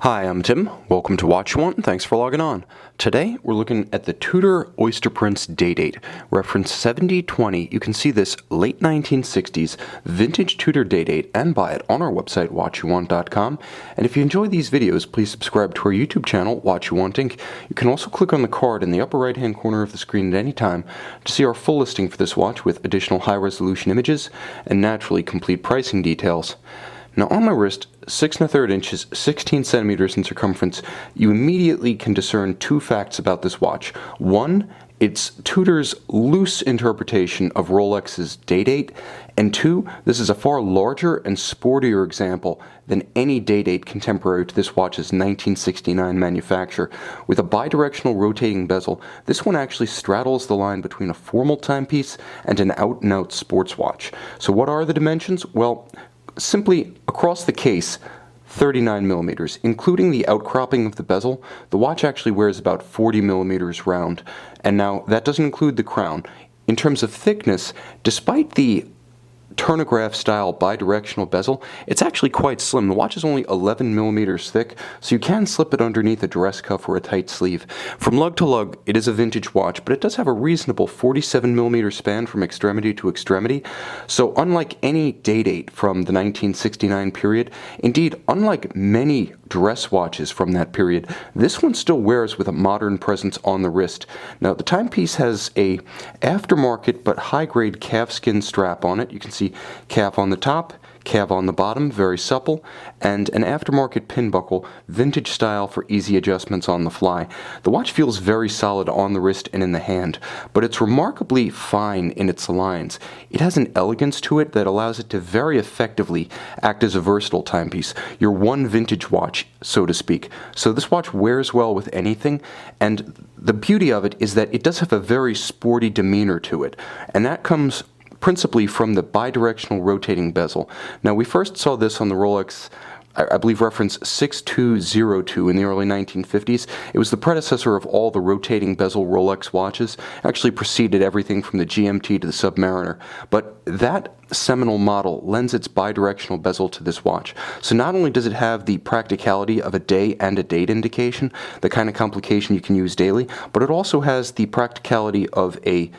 Hi, I'm Tim. Welcome to Watch You Want, and thanks for logging on. Today, we're looking at the Tudor Oyster Prince Day-Date. Reference 7020. You can see this late 1960s vintage Tudor Day-Date and buy it on our website, watchyouwant.com. And if you enjoy these videos, please subscribe to our YouTube channel, Watch You Want Inc. You can also click on the card in the upper right-hand corner of the screen at any time to see our full listing for this watch with additional high-resolution images and naturally complete pricing details. Now on my wrist, 6 1/3 inches, 16 centimeters in circumference, you immediately can discern two facts about this watch. One, it's Tudor's loose interpretation of Rolex's day-date, and two, this is a far larger and sportier example than any day-date contemporary to this watch's 1969 manufacture. With a bidirectional rotating bezel, this one actually straddles the line between a formal timepiece and an out-and-out sports watch. So what are the dimensions? Well, simply across the case, 39 millimeters. Including the outcropping of the bezel, the watch actually wears about 40 millimeters round. And now, that doesn't include the crown. In terms of thickness, despite the turnograph style bidirectional bezel, it's actually quite slim. The watch is only 11 millimeters thick, so you can slip it underneath a dress cuff or a tight sleeve. From lug to lug, it is a vintage watch, but it does have a reasonable 47 millimeter span from extremity to extremity. So unlike any day-date from the 1969 period, indeed, unlike many dress watches from that period, this one still wears with a modern presence on the wrist. Now, the timepiece has a aftermarket but high-grade calfskin strap on it. You can see calf on the top, calf on the bottom, very supple, and an aftermarket pin buckle, vintage style for easy adjustments on the fly. The watch feels very solid on the wrist and in the hand, but it's remarkably fine in its lines. It has an elegance to it that allows it to very effectively act as a versatile timepiece, your one vintage watch, so to speak. So this watch wears well with anything, and the beauty of it is that it does have a very sporty demeanor to it, and that comes principally from the bidirectional rotating bezel. Now, we first saw this on the Rolex, I believe reference 6202 in the early 1950s. It was the predecessor of all the rotating bezel Rolex watches, actually preceded everything from the GMT to the Submariner. But that seminal model lends its bidirectional bezel to this watch. So not only does it have the practicality of a day and a date indication, the kind of complication you can use daily, but it also has the practicality of a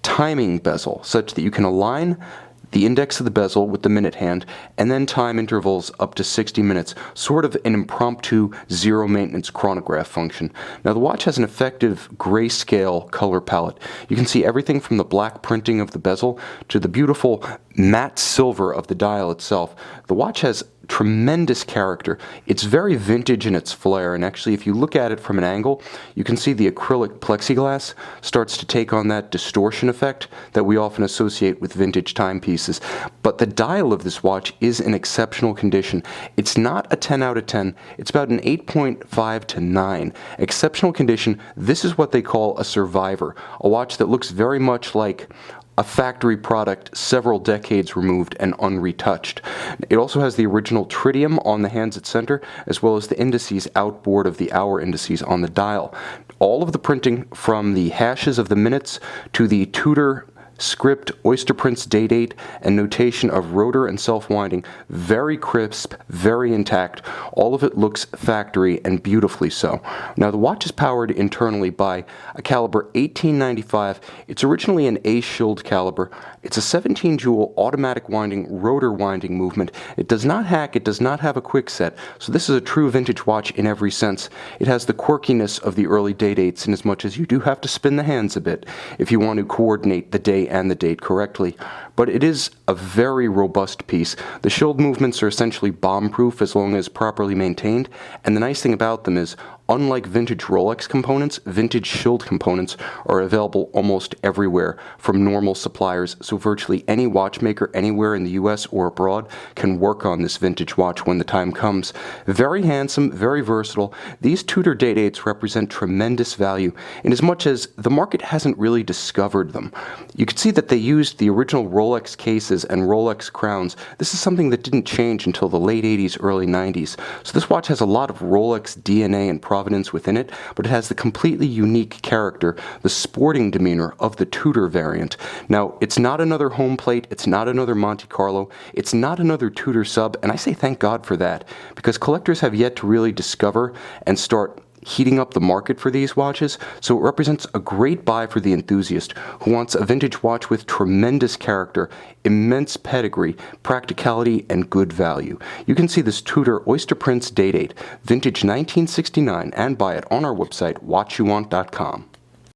timing bezel, such that you can align the index of the bezel with the minute hand and then time intervals up to 60 minutes, sort of an impromptu zero maintenance chronograph function. Now, the watch has an effective grayscale color palette. You can see everything from the black printing of the bezel to the beautiful matte silver of the dial itself. The watch has tremendous character. It's very vintage in its flair, and actually if you look at it from an angle, you can see the acrylic plexiglass starts to take on that distortion effect that we often associate with vintage timepieces. But the dial of this watch is in exceptional condition. It's not a 10 out of 10, it's about an 8.5 to 9. Exceptional condition, this is what they call a survivor, a watch that looks very much like a factory product several decades removed and unretouched. It also has the original tritium on the hands at center, as well as the indices outboard of the hour indices on the dial. All of the printing, from the hashes of the minutes to the Tudor script, Oyster Prince day-date, and notation of rotor and self-winding, very crisp, very intact. All of it looks factory, and beautifully so. Now, the watch is powered internally by a caliber 1895. It's originally an A-Shield caliber. It's a 17-jewel automatic winding, rotor winding movement. It does not hack, it does not have a quick set, so this is a true vintage watch in every sense. It has the quirkiness of the early day-dates in as much as you do have to spin the hands a bit if you want to coordinate the day and the date correctly. But it is a very robust piece. The shield movements are essentially bomb-proof as long as properly maintained, and the nice thing about them is, unlike vintage Rolex components, vintage shield components are available almost everywhere from normal suppliers, so virtually any watchmaker anywhere in the US or abroad can work on this vintage watch when the time comes. Very handsome, very versatile. These Tudor day-dates represent tremendous value in as much as the market hasn't really discovered them. You can see that they used the original Rolex cases and Rolex crowns. This is something that didn't change until the late 80s, early 90s. So this watch has a lot of Rolex DNA and product provenance within it, but it has the completely unique character, the sporting demeanor of the Tudor variant. Now, it's not another home plate, it's not another Monte Carlo, it's not another Tudor sub, and I say thank God for that, because collectors have yet to really discover and start heating up the market for these watches, so it represents a great buy for the enthusiast who wants a vintage watch with tremendous character, immense pedigree, practicality, and good value. You can see this Tudor Oyster Prince Day-Date, vintage 1969, and buy it on our website, watchyouwant.com.